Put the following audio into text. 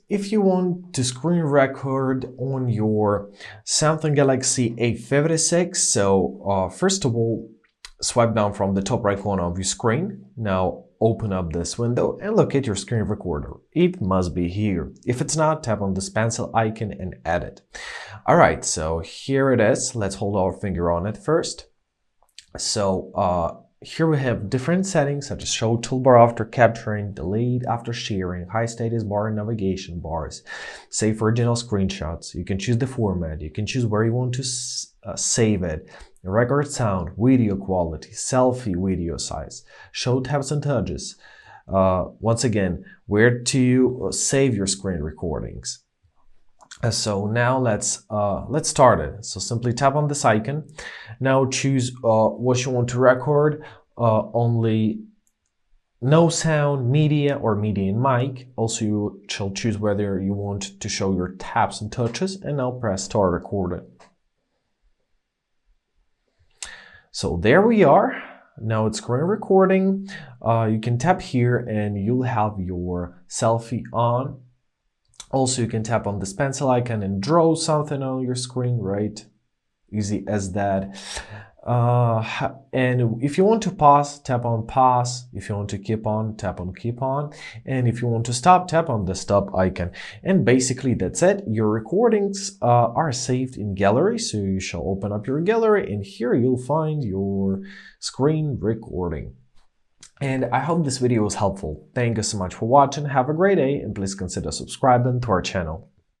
if you want to screen record on your Samsung Galaxy A56, so first of all, swipe down from the top right corner of your screen. Now open up this window and locate your screen recorder. It must be here. If it's not, tap on this pencil icon and add it. Alright, so here it is. Let's hold our finger on it first. So here we have different settings such as show toolbar after capturing, delete after sharing, high status bar and navigation bars, save original screenshots. You can choose the format, you can choose where you want to save it, record sound, video quality, selfie video size, show taps and touches. Once again, where to save your screen recordings. So now let's start it. So simply tap on this icon. Now choose what you want to record. Only no sound, media, or media and mic. Also, you shall choose whether you want to show your taps and touches. And now press start recording. So there we are. Now it's screen recording. You can tap here and you'll have your selfie on. Also, you can tap on this pencil icon and draw something on your screen, right? Easy as that. And if you want to pause, tap on pause. If you want to keep on, tap on keep on. And if you want to stop, tap on the stop icon. And basically that's it. Your recordings are saved in gallery. So you shall open up your gallery and here you'll find your screen recording. And I hope this video was helpful. Thank you so much for watching. Have a great day and please consider subscribing to our channel.